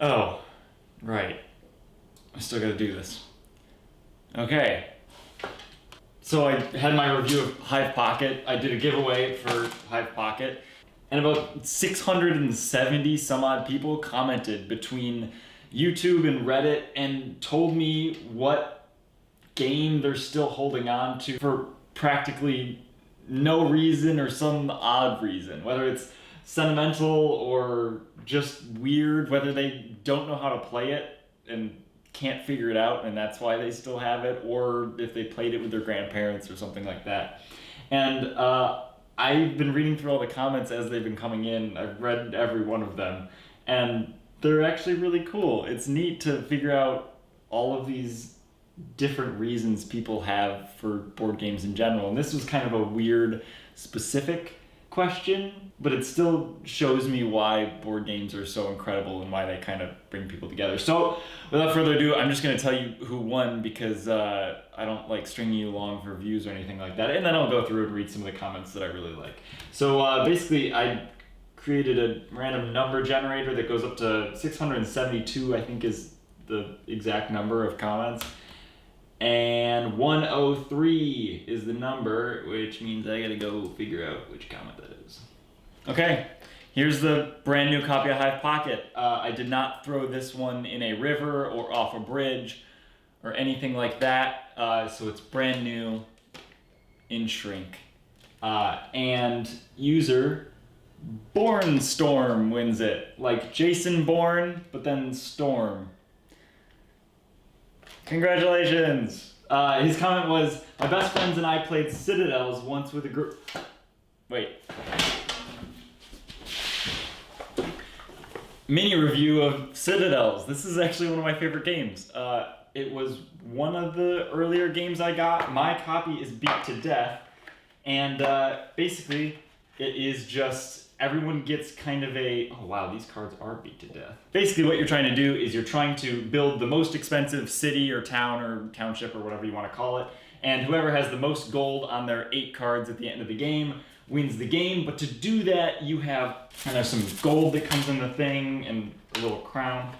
Oh, right. I still gotta do this. Okay. So I had my review of Hive Pocket. I did a giveaway for Hive Pocket, and about 670 some odd people commented between YouTube and Reddit and told me what game they're still holding on to for practically no reason or some odd reason, whether it's sentimental or just weird, whether they don't know how to play it and can't figure it out and that's why they still have it, or if they played it with their grandparents or something like that. And I've been reading through all the comments as they've been coming in. I've read every one of them, and they're actually really cool. It's neat to figure out all of these different reasons people have for board games in general. And this was kind of a weird, specific question, but it still shows me why board games are so incredible and why they kind of bring people together. So without further ado, I'm just going to tell you who won, because I don't like stringing you along for views or anything like that, and then I'll go through and read some of the comments that I really like. So basically I created a random number generator that goes up to 672, I think is the exact number of comments. And 103 is the number, which means I gotta go figure out which comment that is. Okay, here's the brand new copy of Hive Pocket. I did not throw this one in a river or off a bridge or anything like that, so it's brand new in shrink. And user Born Storm wins it, like Jason Bourne, but then Storm. Congratulations! His comment was, my best friends and I played Citadels once with a group. Wait. Mini review of Citadels. This is actually one of my favorite games. It was one of the earlier games I got. My copy is beat to death. And basically, it is just everyone gets kind of a, oh wow, these cards are beat to death. Basically what you're trying to do is you're trying to build the most expensive city or town or township or whatever you want to call it, and whoever has the most gold on their 8 cards at the end of the game wins the game. But to do that, you have kind of some gold that comes in the thing and a little crown.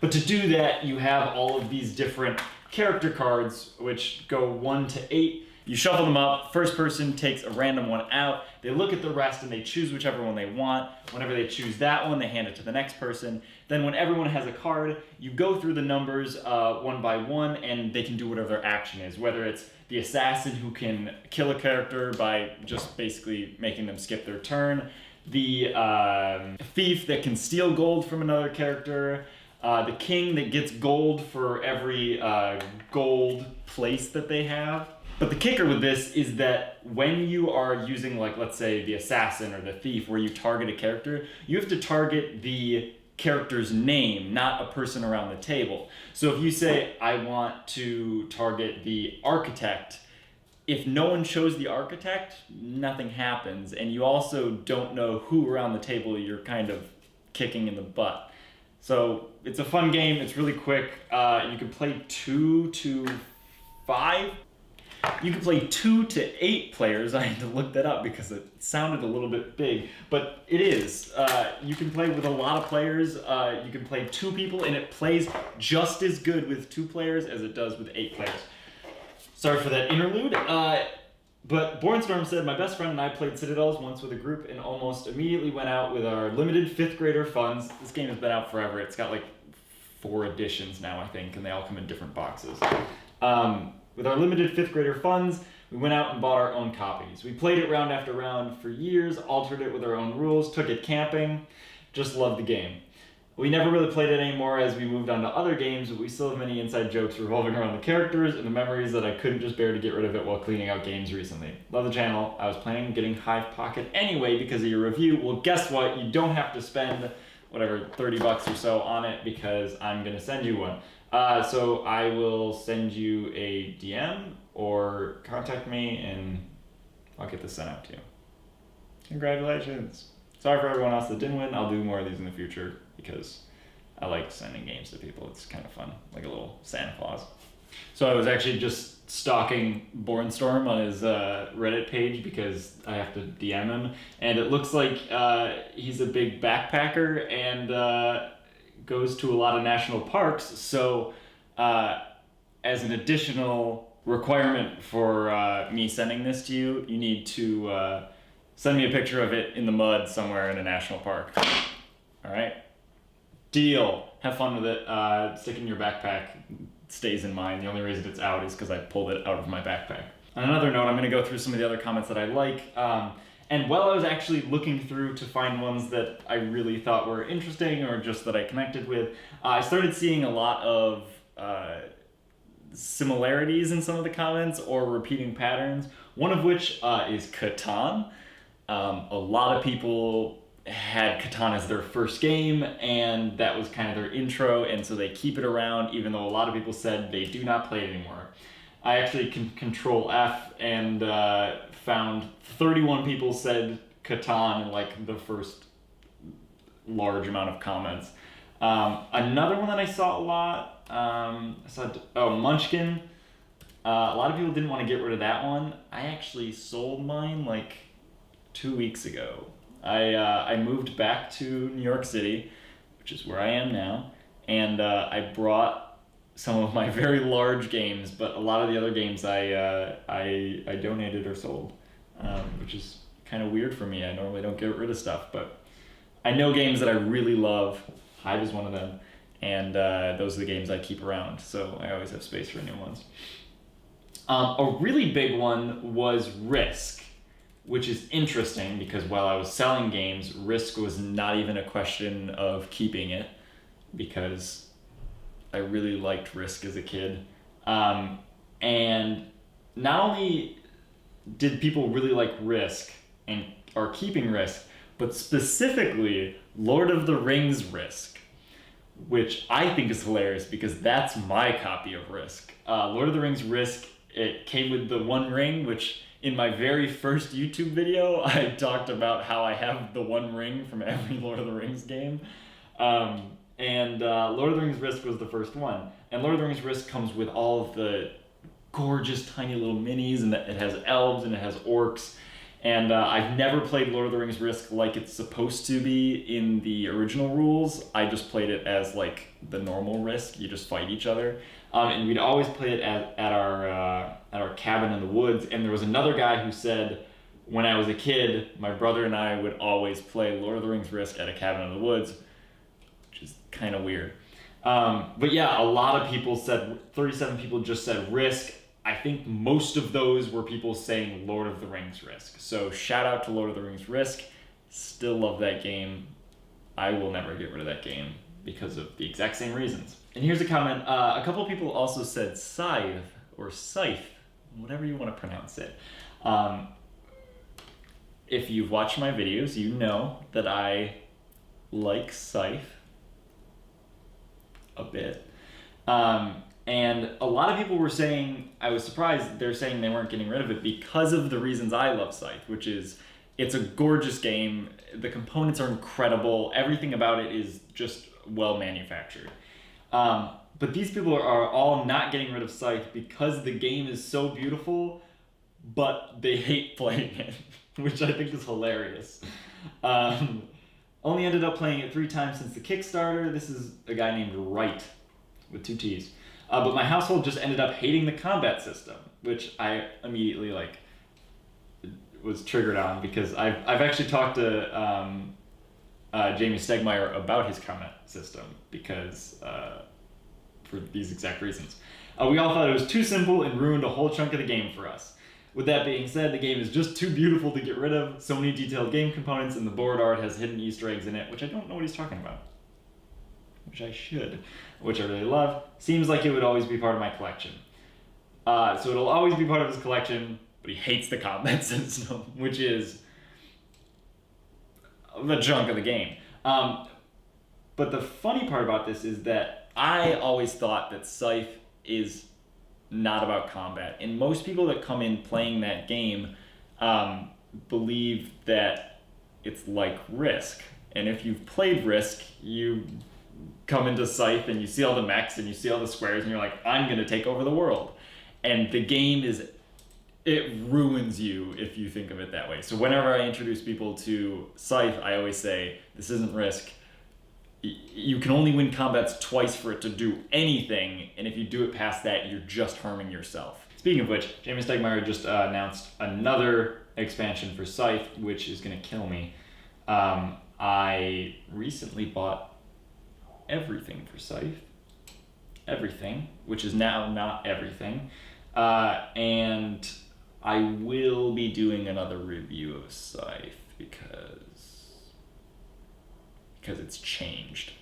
But to do that, you have all of these different character cards which go 1 to 8. You shuffle them up, first person takes a random one out, they look at the rest and they choose whichever one they want. Whenever they choose that one, they hand it to the next person. Then when everyone has a card, you go through the numbers one by one, and they can do whatever their action is, whether it's the assassin who can kill a character by just basically making them skip their turn, the thief that can steal gold from another character, the king that gets gold for every gold place that they have. But the kicker with this is that when you are using, like, let's say the assassin or the thief, where you target a character, you have to target the character's name, not a person around the table. So if you say, I want to target the architect, if no one chose the architect, nothing happens. And you also don't know who around the table you're kind of kicking in the butt. So it's a fun game, it's really quick. You can play 2 to 5. You can play 2 to 8 players. I had to look that up because it sounded a little bit big, but it is. You can play with a lot of players. You can play 2 people, and it plays just as good with 2 players as it does with 8 players. Sorry for that interlude. But Bornstorm said, my best friend and I played Citadels once with a group and almost immediately went out with our limited 5th grader funds. This game has been out forever. It's got like 4 editions now, I think, and they all come in different boxes. With our limited 5th grader funds, we went out and bought our own copies. We played it round after round for years, altered it with our own rules, took it camping, just loved the game. We never really played it anymore as we moved on to other games, but we still have many inside jokes revolving around the characters and the memories that I couldn't just bear to get rid of it while cleaning out games recently. Love the channel. I was planning on getting Hive Pocket anyway because of your review. Well, guess what? You don't have to spend whatever, 30 bucks or so on it because I'm gonna send you one. So I will send you a DM or contact me and I'll get this sent out to you. Congratulations. Sorry for everyone else that didn't win. I'll do more of these in the future because I like sending games to people. It's kind of fun, like a little Santa Claus. So I was actually just stalking Bornstorm on his Reddit page because I have to DM him, and it looks like he's a big backpacker and goes to a lot of national parks. So as an additional requirement for me sending this to you, you need to send me a picture of it in the mud somewhere in a national park. All right? Deal. Have fun with it. Stick it in your backpack. Stays in mine. The only reason it's out is because I pulled it out of my backpack. On another note, I'm going to go through some of the other comments that I like. And while I was actually looking through to find ones that I really thought were interesting or just that I connected with, I started seeing a lot of similarities in some of the comments or repeating patterns, one of which is Catan. A lot of people had Catan as their first game, and that was kind of their intro, and so they keep it around even though a lot of people said they do not play it anymore. I actually can control F and found 31 people said Catan in like the first large amount of comments. Another one that I saw a lot, Munchkin. A lot of people didn't want to get rid of that one. I actually sold mine like 2 weeks ago. I moved back to New York City, which is where I am now, and I brought some of my very large games, but a lot of the other games I donated or sold, which is kind of weird for me. I normally don't get rid of stuff, but I know games that I really love. Hive is one of them, and those are the games I keep around, so I always have space for new ones. A really big one was Risk, which is interesting because while I was selling games, Risk was not even a question of keeping it because I really liked Risk as a kid. And not only did people really like Risk and are keeping Risk, but specifically Lord of the Rings Risk, which I think is hilarious because that's my copy of Risk. Lord of the Rings Risk, it came with the One Ring, which in my very first YouTube video, I talked about how I have the One Ring from every Lord of the Rings game. And Lord of the Rings Risk was the first one. And Lord of the Rings Risk comes with all of the gorgeous tiny little minis, and it has elves and it has orcs. And I've never played Lord of the Rings Risk like it's supposed to be in the original rules. I just played it as like the normal Risk. You just fight each other. And we'd always play it at our cabin in the woods. And there was another guy who said, when I was a kid, my brother and I would always play Lord of the Rings Risk at a cabin in the woods, which is kind of weird. But yeah, a lot of people said, 37 people just said Risk. I think most of those were people saying Lord of the Rings Risk. So shout out to Lord of the Rings Risk. Still love that game. I will never get rid of that game because of the exact same reasons. And here's a comment. A couple of people also said Scythe or Scythe, whatever you want to pronounce it. If you've watched my videos, you know that I like Scythe a bit. And a lot of people were saying, I was surprised, they're saying they weren't getting rid of it because of the reasons I love Scythe, which is it's a gorgeous game, the components are incredible, everything about it is just well manufactured. But these people are all not getting rid of Scythe because the game is so beautiful, but they hate playing it, which I think is hilarious. Only ended up playing it 3 times since the Kickstarter. This is a guy named Wright, with 2 T's. But my household just ended up hating the combat system, which I immediately was triggered on because I've actually talked to Jamie Stegmaier about his combat system because for these exact reasons. We all thought it was too simple and ruined a whole chunk of the game for us. With that being said, the game is just too beautiful to get rid of. So many detailed game components, and the board art has hidden Easter eggs in it, which I don't know what he's talking about. Which I should, which I really love. Seems like it would always be part of my collection. So it'll always be part of his collection, but he hates the combat system, which is the junk of the game. But the funny part about this is that I always thought that Scythe is not about combat. And most people that come in playing that game believe that it's like Risk. And if you've played Risk, you come into Scythe and you see all the mechs and you see all the squares and you're like, I'm going to take over the world. And the game it ruins you if you think of it that way. So whenever I introduce people to Scythe, I always say, this isn't Risk. you can only win combats twice for it to do anything, and if you do it past that, you're just harming yourself. Speaking of which, Jamie Stegmaier just announced another expansion for Scythe, which is going to kill me. I recently bought everything for Scythe. Everything, which is now not everything. And I will be doing another review of Scythe because it's changed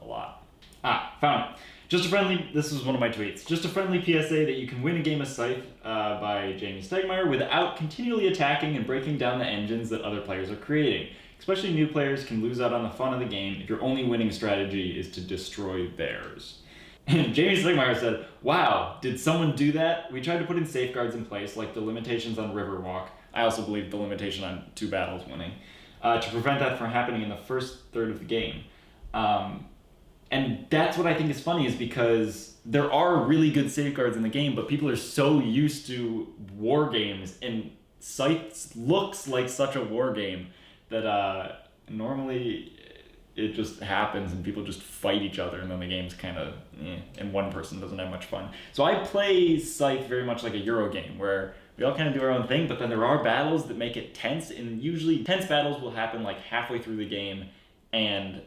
a lot. Found it. This was one of my tweets. Just a friendly PSA that you can win a game of Scythe by Jamie Stegmaier without continually attacking and breaking down the engines that other players are creating. Especially new players can lose out on the fun of the game if your only winning strategy is to destroy theirs. And Jamie Stegmaier said, "Wow, did someone do that? We tried to put in safeguards in place, like the limitations on Riverwalk. I also believe the limitation on 2 battles winning, to prevent that from happening in the first third of the game." And that's what I think is funny, is because there are really good safeguards in the game, but people are so used to war games, and Scythe looks like such a war game that normally it just happens and people just fight each other, and then the game's kind of and one person doesn't have much fun. So I play Scythe very much like a Euro game, where we all kind of do our own thing, but then there are battles that make it tense, and usually tense battles will happen like halfway through the game, and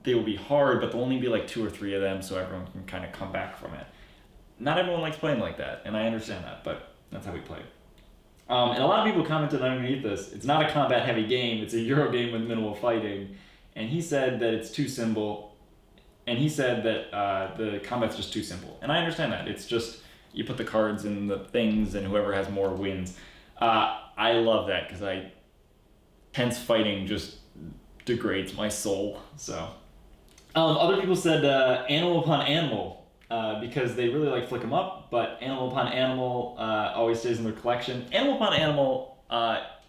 they will be hard, but there'll only be like 2 or 3 of them, so everyone can kind of come back from it. Not everyone likes playing like that, and I understand that, but that's how we play. And a lot of people commented underneath this, it's not a combat-heavy game, it's a Euro game with minimal fighting, and he said that it's too simple, and he said that the combat's just too simple. And I understand that. It's just, you put the cards in the things, and whoever has more wins. I love that, because tense fighting just degrades my soul. So other people said Animal Upon Animal, because they really like Flick 'em Up, but Animal Upon Animal always stays in their collection. Animal Upon Animal,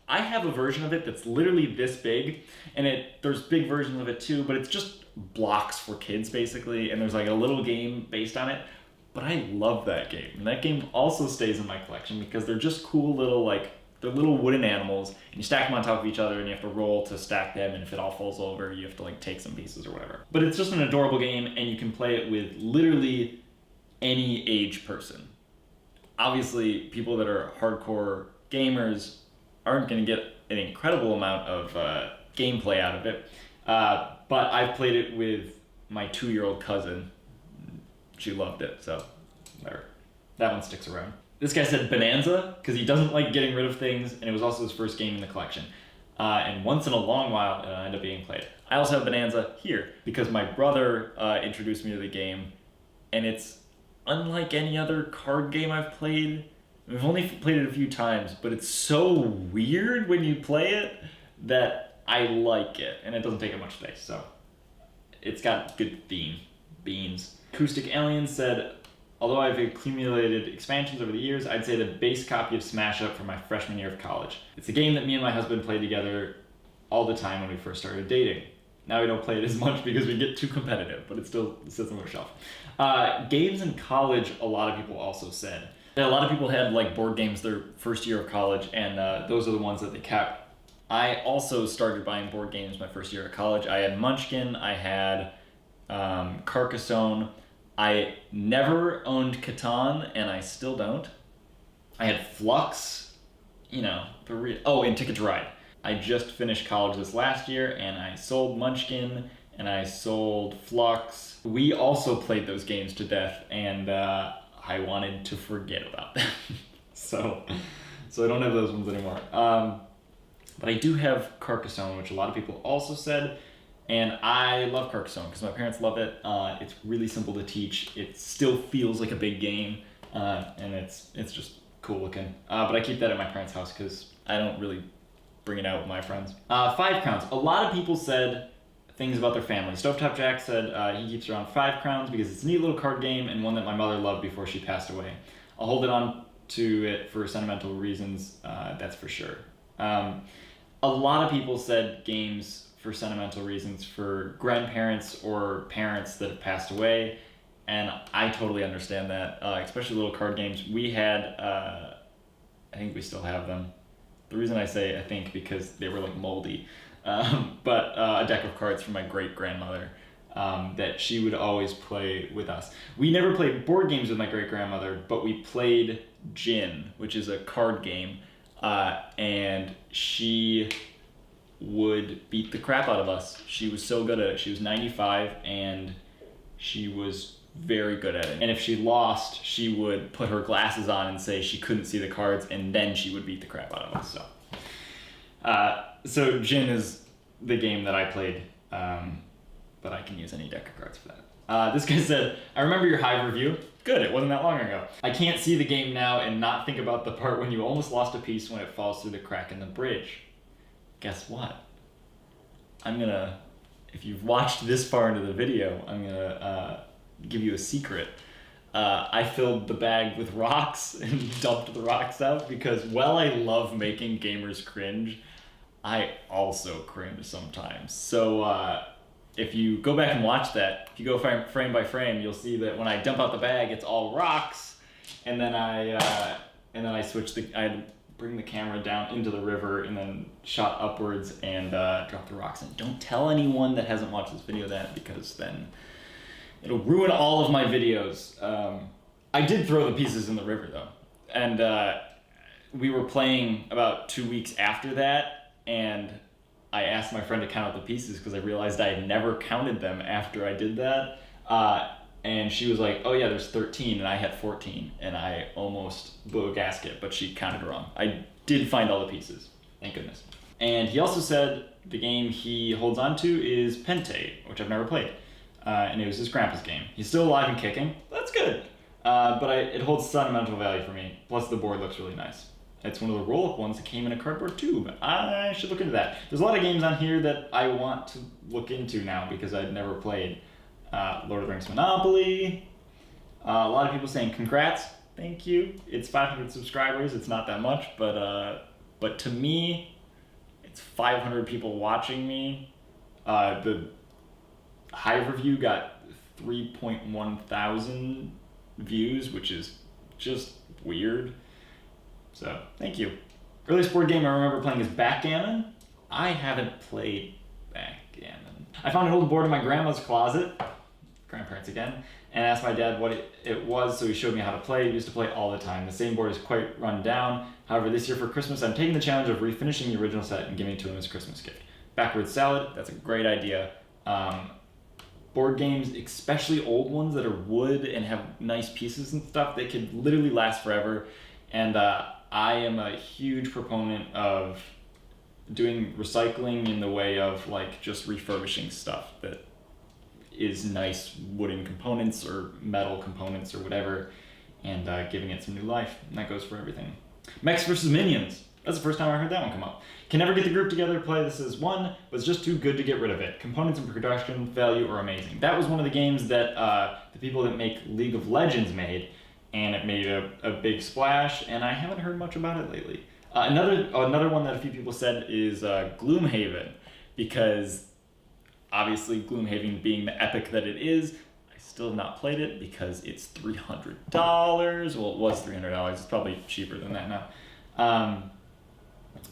I have a version of it that's literally this big, and there's big versions of it too, but it's just blocks for kids basically, and there's like a little game based on it. But I love that game, and that game also stays in my collection because they're just cool little, they're little wooden animals, and you stack them on top of each other, and you have to roll to stack them, and if it all falls over, you have to take some pieces or whatever. But it's just an adorable game, and you can play it with literally any age person. Obviously, people that are hardcore gamers aren't going to get an incredible amount of gameplay out of it, but I've played it with my 2-year-old cousin. She loved it, so there. That one sticks around. This guy said Bonanza, because he doesn't like getting rid of things, and it was also his first game in the collection. And once in a long while, it'll end up being played. I also have Bonanza here, because my brother introduced me to the game, and it's unlike any other card game I've played. I've only played it a few times, but it's so weird when you play it that I like it, and it doesn't take up much space, so it's got good theme. Beans. Acoustic Alien said, although I've accumulated expansions over the years, I'd say the base copy of Smash Up from my freshman year of college. It's a game that me and my husband played together all the time when we first started dating. Now we don't play it as much because we get too competitive, but it still sits on the shelf. Games in college, a lot of people also said. A lot of people had board games their first year of college, and those are the ones that they kept. I also started buying board games my first year of college. I had Munchkin, I had Carcassonne. I never owned Catan, and I still don't. I had Flux, and Ticket to Ride. I just finished college this last year, and I sold Munchkin, and I sold Flux. We also played those games to death, and I wanted to forget about them. so I don't have those ones anymore. But I do have Carcassonne, which a lot of people also said, and I love Carcassonne because my parents love it. It's really simple to teach. It still feels like a big game, and it's just cool looking. But I keep that at my parents' house because I don't really bring it out with my friends. 5 crowns. A lot of people said things about their family. Stovetop Jack said he keeps around 5 crowns because it's a neat little card game and one that my mother loved before she passed away. I'll hold it on to it for sentimental reasons, that's for sure. A lot of people said games for sentimental reasons for grandparents or parents that have passed away, and I totally understand that, especially little card games. We had, I think we still have them. The reason I say I think because they were moldy, but a deck of cards from my great-grandmother that she would always play with us. We never played board games with my great-grandmother, but we played Gin, which is a card game, and she would beat the crap out of us. She was so good at it. She was 95, and she was very good at it. And if she lost, she would put her glasses on and say she couldn't see the cards, and then she would beat the crap out of us. So Gin is the game that I played, but I can use any deck of cards for that. This guy said, I remember your Hive review. Good, it wasn't that long ago. I can't see the game now and not think about the part when you almost lost a piece when it falls through the crack in the bridge. Guess what? If you've watched this far into the video, I'm gonna give you a secret. I filled the bag with rocks and dumped the rocks out because while I love making gamers cringe, I also cringe sometimes. So if you go back and watch that, if you go frame by frame, you'll see that when I dump out the bag, it's all rocks, and then I switch I bring the camera down into the river and then shot upwards and drop the rocks in. Don't tell anyone that hasn't watched this video that, because then it'll ruin all of my videos. I did throw the pieces in the river though, and we were playing about 2 weeks after that, and I asked my friend to count out the pieces because I realized I had never counted them after I did that. And she was like, oh yeah, there's 13, and I had 14, and I almost blew a gasket, but she counted wrong. I did find all the pieces, thank goodness. And he also said the game he holds on to is Pente, which I've never played. And it was his grandpa's game. He's still alive and kicking, that's good. But it holds sentimental value for me, plus the board looks really nice. It's one of the roll-up ones that came in a cardboard tube. I should look into that. There's a lot of games on here that I want to look into now because I'd never played. Lord of the Rings Monopoly. A lot of people saying congrats, thank you. It's 500 subscribers, it's not that much, but to me, it's 500 people watching me. The Hive review got 3.1 thousand views, which is just weird. So, thank you. Earliest board game I remember playing is backgammon. I haven't played backgammon. I found an old board in my grandma's closet, grandparents again, and asked my dad what it was, so he showed me how to play. He used to play all the time. The same board is quite run down. However, this year for Christmas, I'm taking the challenge of refinishing the original set and giving it to him as a Christmas gift. Backwards salad, that's a great idea. Board games, especially old ones that are wood and have nice pieces and stuff, they could literally last forever. And I am a huge proponent of doing recycling in the way of like just refurbishing stuff that is nice wooden components or metal components or whatever, and giving it some new life. And that goes for everything. Mechs vs. Minions. That's the first time I heard that one come up. Can never get the group together to play this as one, but it's just too good to get rid of it. Components and production value are amazing. That was one of the games that the people that make League of Legends made, and it made a big splash, and I haven't heard much about it lately. Another one that a few people said is Gloomhaven, because obviously Gloomhaven being the epic that it is, I still have not played it because it's $300. Well, it was $300. It's probably cheaper than that now.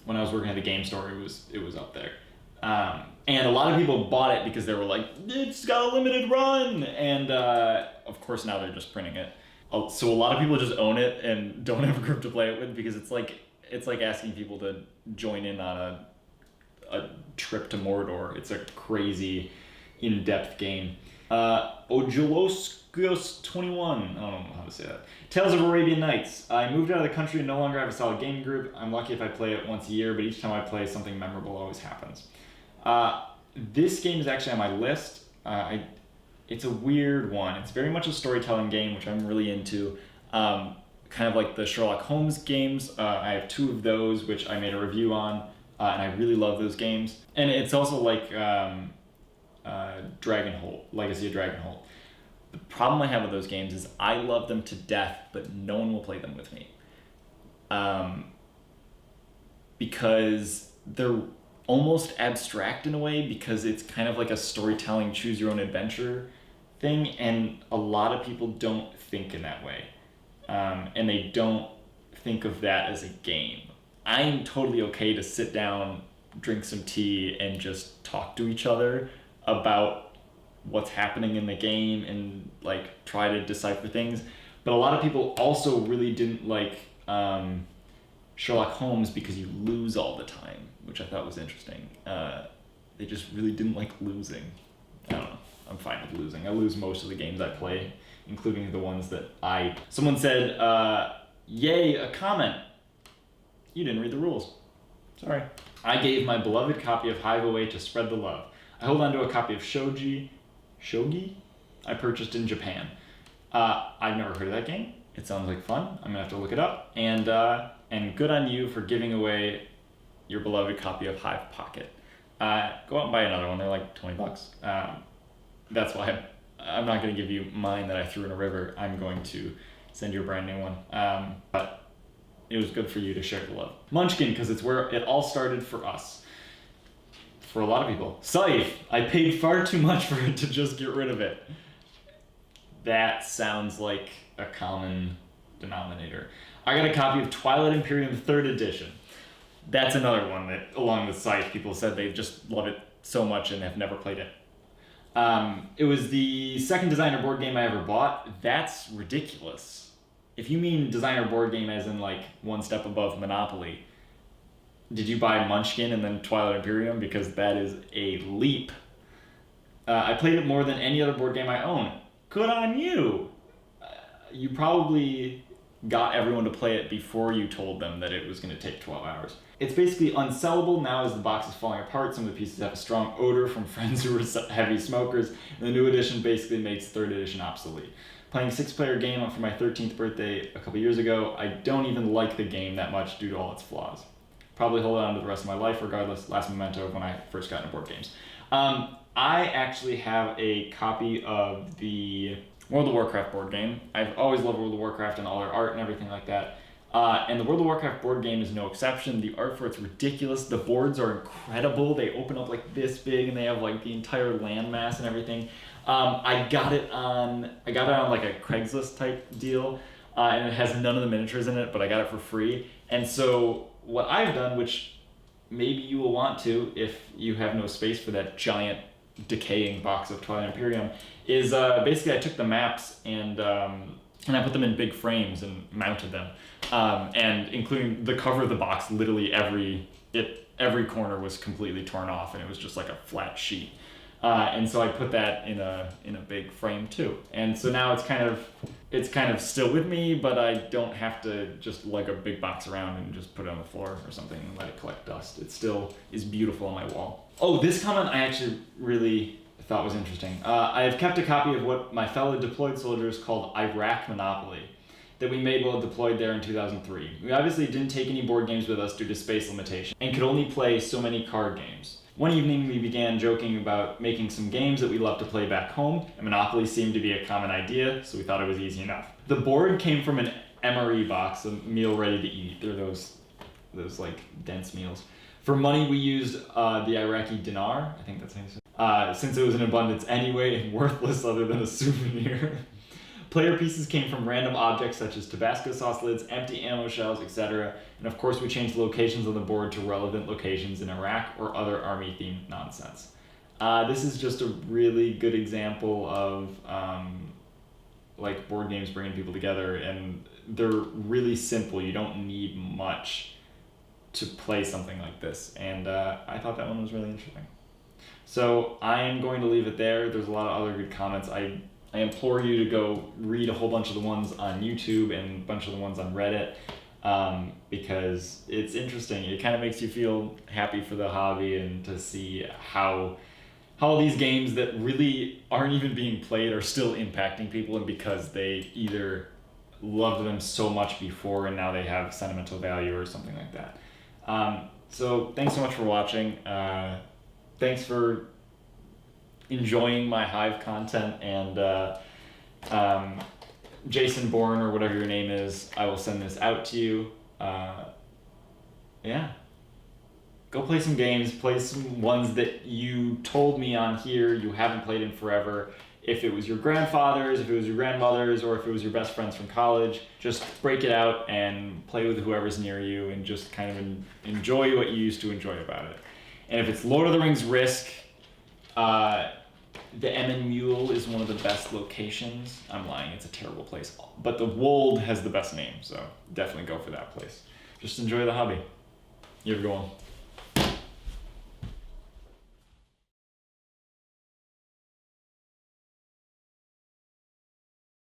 When I was working at the game store, it was up there. And a lot of people bought it because they were like, it's got a limited run, and of course now they're just printing it. So a lot of people just own it and don't have a group to play it with because it's like asking people to join in on a trip to Mordor. It's a crazy, in-depth game. Ojuloscos 21. I don't know how to say that. Tales of Arabian Nights. I moved out of the country and no longer have a solid gaming group. I'm lucky if I play it once a year, but each time I play, something memorable always happens. This game is actually on my list. It's a weird one. It's very much a storytelling game, which I'm really into. Kind of like the Sherlock Holmes games. I have 2 of those, which I made a review on, and I really love those games. And it's also like Dragonholt, Legacy of Dragonholt. The problem I have with those games is I love them to death, but no one will play them with me. Because they're almost abstract in a way, because it's kind of like a storytelling, choose your own adventure thing, and a lot of people don't think in that way. And they don't think of that as a game. I'm totally okay to sit down, drink some tea, and just talk to each other about what's happening in the game and like try to decipher things. But a lot of people also really didn't like Sherlock Holmes because you lose all the time, which I thought was interesting. They just really didn't like losing. I don't know. I'm fine with losing. I lose most of the games I play, including the ones that Someone said, yay, a comment. You didn't read the rules. Sorry. I gave my beloved copy of Hive away to spread the love. I hold on to a copy of Shogi I purchased in Japan. I've never heard of that game. It sounds like fun. I'm gonna have to look it up. And good on you for giving away your beloved copy of Hive Pocket. Go out and buy another one. They're like $20. That's why I'm not gonna give you mine that I threw in a river. I'm going to send you a brand new one. But it was good for you to share the love. Munchkin, because it's where it all started for us. For a lot of people. Scythe, I paid far too much for it to just get rid of it. That sounds like a common denominator. I got a copy of Twilight Imperium 3rd edition. That's another one that, along with Scythe, people said they just love it so much and have never played it. It was the second designer board game I ever bought. That's ridiculous. If you mean designer board game as in like one step above Monopoly, did you buy Munchkin and then Twilight Imperium? Because that is a leap. I played it more than any other board game I own. Good on you! You probably got everyone to play it before you told them that it was going to take 12 hours. It's basically unsellable now as the box is falling apart. Some of the pieces have a strong odor from friends who were heavy smokers, and the new edition basically makes 3rd edition obsolete. Playing a 6-player game for my 13th birthday a couple years ago, I don't even like the game that much due to all its flaws. Probably hold on to the rest of my life regardless. Last memento of when I first got into board games. I actually have a copy of the World of Warcraft board game. I've always loved World of Warcraft and all their art and everything like that. And the World of Warcraft board game is no exception. The art for it's ridiculous. The boards are incredible. They open up like this big and they have like the entire landmass and everything. I got it on like a Craigslist type deal, and it has none of the miniatures in it, but I got it for free. And so what I've done, which maybe you will want to if you have no space for that giant decaying box of Twilight Imperium, is basically I took the maps and I put them in big frames and mounted them, and including the cover of the box, literally every corner was completely torn off and it was just like a flat sheet. And so I put that in a big frame too. And so now it's kind of still with me, but I don't have to just lug a big box around and just put it on the floor or something and let it collect dust. It still is beautiful on my wall. Oh, this comment I actually really thought was interesting. I have kept a copy of what my fellow deployed soldiers called Iraq Monopoly that we made while deployed there in 2003. We obviously didn't take any board games with us due to space limitation and could only play so many card games. One evening we began joking about making some games that we love to play back home, and Monopoly seemed to be a common idea, so we thought it was easy enough. The board came from an MRE box, a meal ready to eat. They're those like dense meals. For money we used the Iraqi dinar, I think that's how you say it, since it was in abundance anyway and worthless other than a souvenir. Player pieces came from random objects such as Tabasco sauce lids, empty ammo shells, etc. And of course we changed the locations on the board to relevant locations in Iraq or other army-themed nonsense. This is just a really good example of like board games bringing people together, and they're really simple. You don't need much to play something like this, and I thought that one was really interesting. So I am going to leave it there. There's a lot of other good comments. I implore you to go read a whole bunch of the ones on YouTube and a bunch of the ones on Reddit, because it's interesting. It kind of makes you feel happy for the hobby and to see how these games that really aren't even being played are still impacting people, and because they either loved them so much before and now they have sentimental value or something like that. So thanks so much for watching. Thanks for enjoying my Hive content, and Jason Bourne, or whatever your name is, I will send this out to you. Yeah. Go play some games, play some ones that you told me on here you haven't played in forever. If it was your grandfather's, if it was your grandmother's, or if it was your best friends from college, just break it out and play with whoever's near you and just kind of enjoy what you used to enjoy about it. And if it's Lord of the Rings Risk, the Emmen Mule is one of the best locations. I'm lying, it's a terrible place. But the Wold has the best name, so definitely go for that place. Just enjoy the hobby. You ever go on?